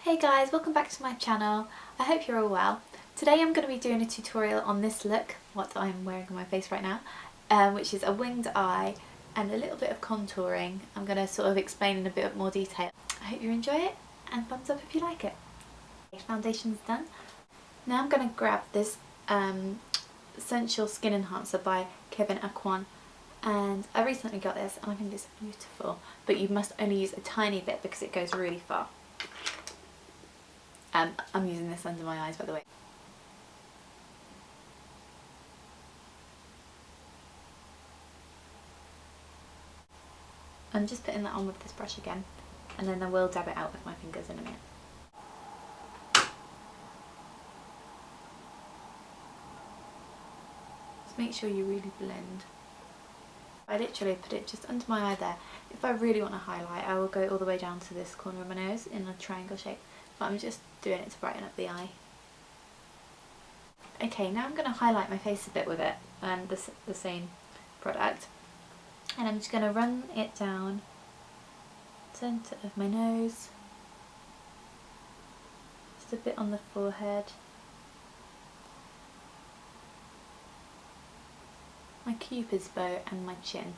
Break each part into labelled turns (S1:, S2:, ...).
S1: Hey guys, welcome back to my channel. I hope you're all well. Today I'm going to be doing a tutorial on this look, what I'm wearing on my face right now, which is a winged eye and a little bit of contouring. I'm going to sort of explain in a bit more detail. I hope you enjoy it and thumbs up if you like it. Foundation's done. Now I'm going to grab this Essential Skin Enhancer by Kevin Aquan, and I recently got this and I think it's beautiful, but you must only use a tiny bit because it goes really far. I'm using this under my eyes, by the way. I'm just putting that on with this brush again, and then I will dab it out with my fingers in a minute. Just make sure you really blend. I literally put it just under my eye there. If I really want to highlight, I will go all the way down to this corner of my nose in a triangle shape, but I'm just doing it to brighten up the eye. Okay, now I'm going to highlight my face a bit with it, and the same product, and I'm just going to run it down centre of my nose, just a bit on the forehead, my cupid's bow and my chin.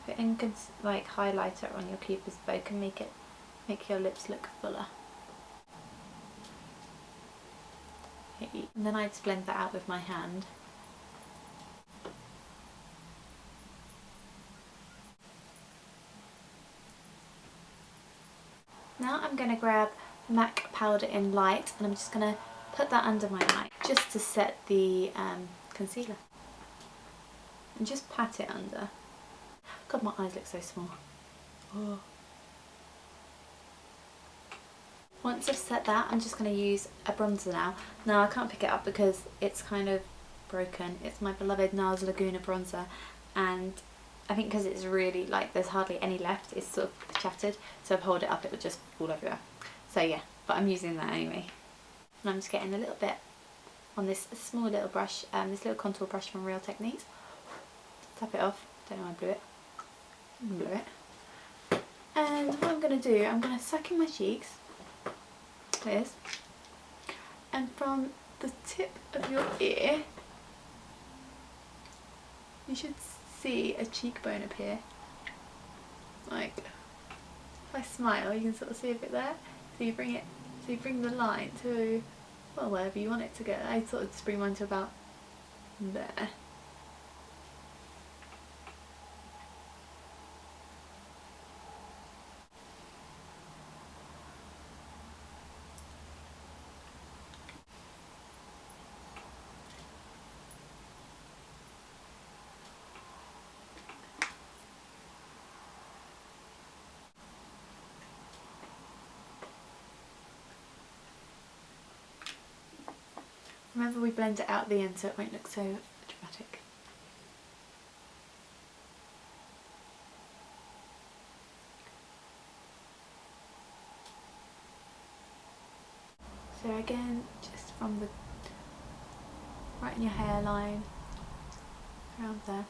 S1: Putting like highlighter on your cupid's bow can make your lips look fuller. And then I just blend that out with my hand. Now I'm going to grab MAC powder in light, and I'm just going to put that under my eye just to set the concealer, and just pat it under. God, my eyes look so small. Oh. Once I've set that, I'm just going to use a bronzer now. Now I can't pick it up because it's kind of broken. It's my beloved NARS Laguna bronzer, and I think because it's really like there's hardly any left, it's sort of shattered, so if I hold it up it would just fall everywhere. So yeah, but I'm using that anyway. And I'm just getting a little bit on this small little brush, this little contour brush from Real Techniques. Tap it off. Don't know why I blew it. Blew it. And what I'm going to do, I'm going to suck in my cheeks, like this, and from the tip of your ear you should see a cheekbone appear. Like, if I smile you can sort of see a bit there. So you bring the line to, well, wherever you want it to go. I sort of just bring mine to about there. Remember, we blend it out at the end so it won't look so dramatic. So again, just from the right in your hairline, around there.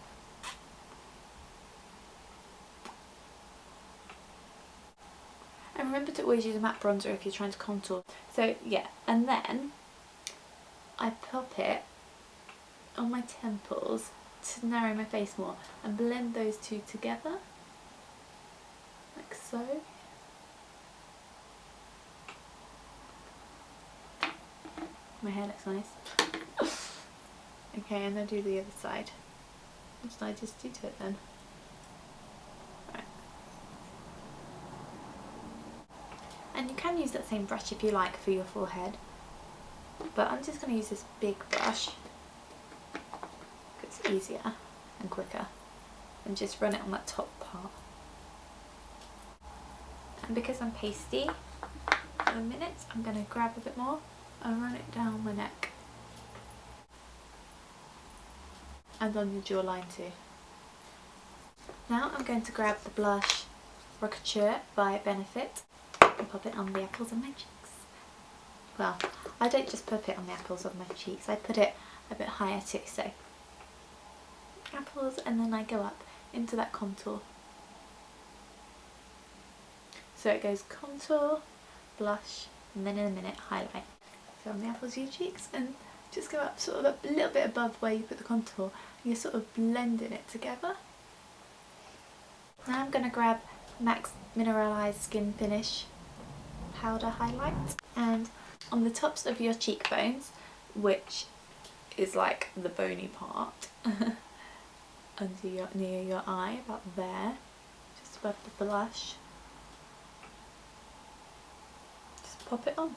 S1: And remember to always use a matte bronzer if you're trying to contour. So yeah, and then I pop it on my temples to narrow my face more and blend those two together, like so. My hair looks nice. Okay, and then do the other side. What did I just do to it then? Right. And you can use that same brush if you like for your forehead, but I'm just going to use this big brush because it's easier and quicker, and just run it on that top part. And because I'm pasty for a minute, I'm going to grab a bit more and run it down my neck and on your jawline too. Now I'm going to grab the blush Rocature by Benefit and pop it on the apples of my cheeks. Well, I don't just put it on the apples of my cheeks, I put it a bit higher too, so apples, and then I go up into that contour. So it goes contour, blush, and then in a minute highlight. So on the apples of your cheeks, and just go up sort of a little bit above where you put the contour, and you're sort of blending it together. Now I'm going to grab MAC's Mineralized Skin Finish powder highlight, and on the tops of your cheekbones, which is like the bony part, near your eye, about there, just above the blush, just pop it on.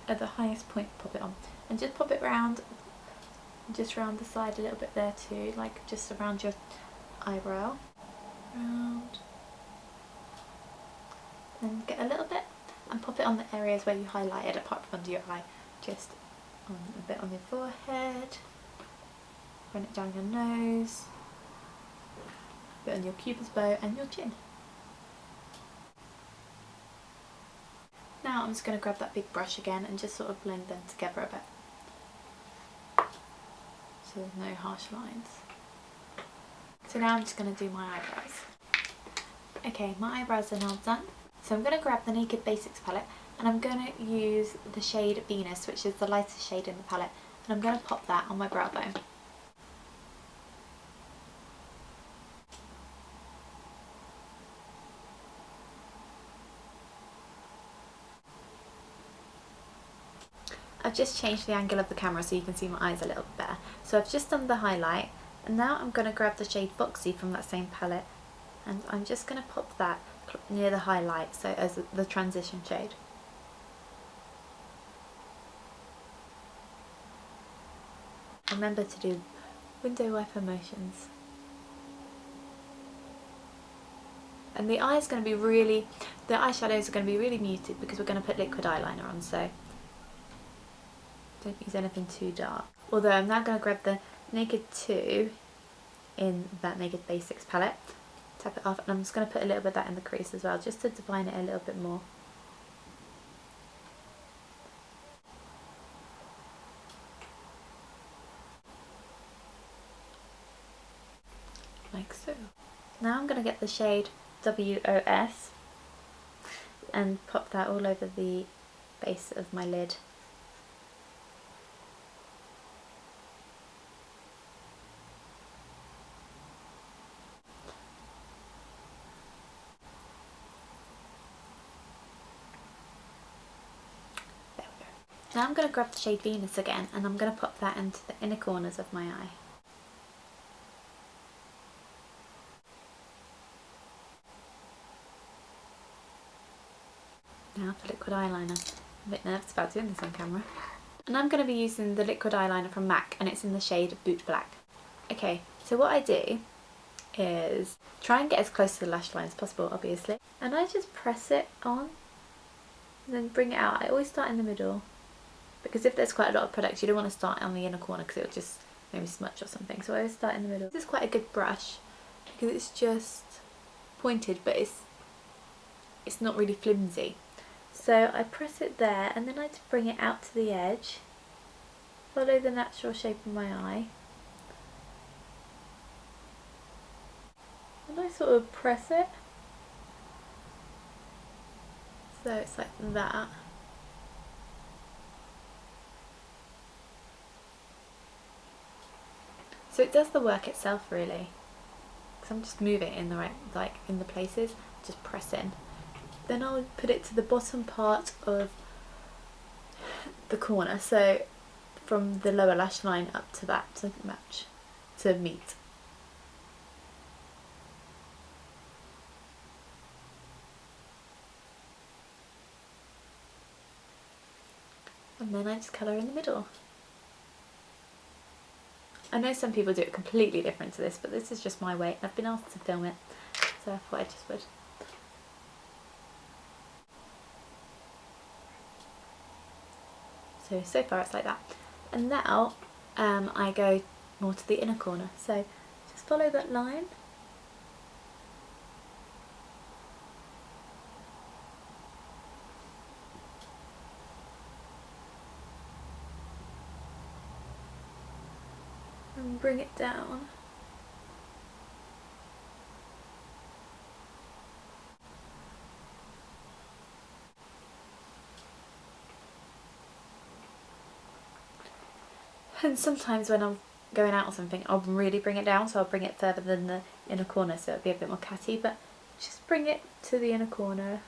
S1: At the highest point, pop it on, and just pop it round, just round the side a little bit there too, like just around your eyebrow, round, then get a little bit and pop it on the areas where you highlighted apart from under your eye, just on a bit on your forehead, run it down your nose, a bit on your cupid's bow and your chin. Now I'm just going to grab that big brush again and just sort of blend them together a bit, so there's no harsh lines. So now I'm just going to do my eyebrows. Okay, my eyebrows are now done, so I'm going to grab the Naked Basics palette and I'm going to use the shade Venus, which is the lightest shade in the palette, and I'm going to pop that on my brow bone. I've just changed the angle of the camera so you can see my eyes a little bit better. So I've just done the highlight, and now I'm going to grab the shade Foxy from that same palette, and I'm just going to pop that near the highlight, so as the transition shade. Remember to do window wiper motions. And the eye is going to be really, the eyeshadows are going to be really muted because we're going to put liquid eyeliner on, so don't use anything too dark. Although I'm now going to grab the Naked 2 in that Naked Basics palette, tap it off, and I'm just going to put a little bit of that in the crease as well, just to define it a little bit more. Like so. Now I'm going to get the shade WOS and pop that all over the base of my lid. Now I'm going to grab the shade Venus again and I'm going to pop that into the inner corners of my eye. Now for liquid eyeliner. I'm a bit nervous about doing this on camera. And I'm going to be using the liquid eyeliner from MAC, and it's in the shade Boot Black. Okay, so what I do is try and get as close to the lash line as possible, obviously. And I just press it on and then bring it out. I always start in the middle, because if there's quite a lot of product, you don't want to start on the inner corner because it'll just maybe smudge or something. So I always start in the middle. This is quite a good brush because it's just pointed, but it's not really flimsy. So I press it there and then I just bring it out to the edge, follow the natural shape of my eye, and I sort of press it, so it's like that. So it does the work itself really, because I'm just moving it in the right, like in the places, just press in. Then I'll put it to the bottom part of the corner, so from the lower lash line up to that, to match, to meet. And then I just colour in the middle. I know some people do it completely different to this, but this is just my way. I've been asked to film it, so I thought I just would. So far it's like that. And now I go more to the inner corner. So just follow that line. and bring it down. And sometimes when I'm going out or something, I'll really bring it down, so I'll bring it further than the inner corner so it'll be a bit more catty, but just bring it to the inner corner.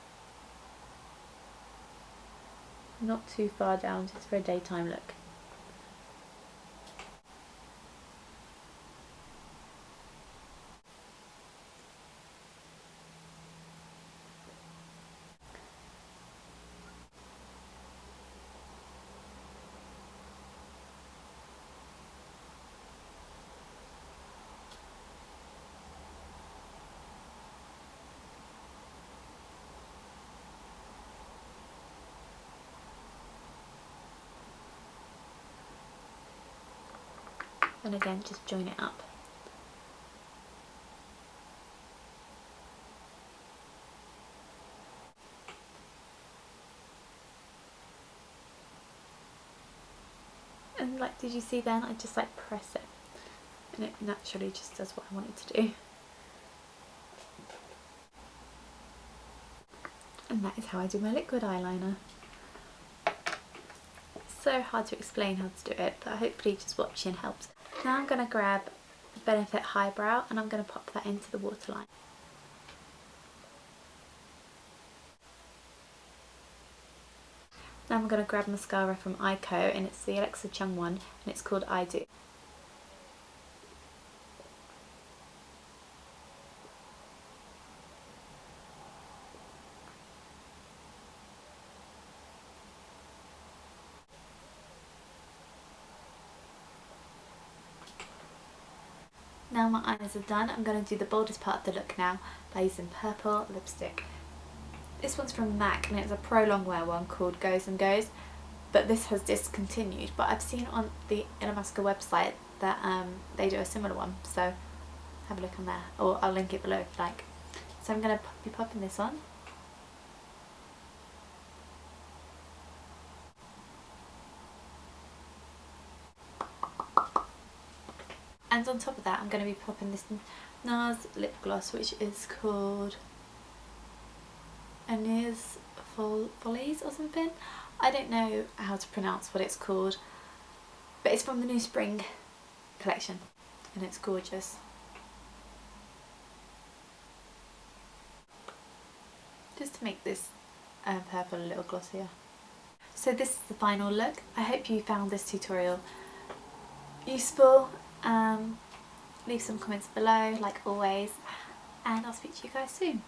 S1: Not too far down, just for a daytime look. And again, just join it up. And like, did you see then? I just like press it and it naturally just does what I want it to do. And that is how I do my liquid eyeliner. It's so hard to explain how to do it, but hopefully just watching helps. Now I'm going to grab the Benefit Highbrow and I'm going to pop that into the waterline. Now I'm going to grab mascara from Ico, and it's the Alexa Chung one, and it's called I Do. Now my eyes are done, I'm going to do the boldest part of the look now by using purple lipstick. This one's from MAC and it's a pro long wear one called Goes and Goes, but this has discontinued, but I've seen on the Illamasqua website that they do a similar one, so have a look on there, or I'll link it below if you like. So I'm going to be popping this on. And on top of that I'm going to be popping this NARS lip gloss, which is called Annie's Follies or something. I don't know how to pronounce what it's called, but it's from the new spring collection and it's gorgeous. Just to make this purple a little glossier. So this is the final look. I hope you found this tutorial useful. Leave some comments below like always, and I'll speak to you guys soon.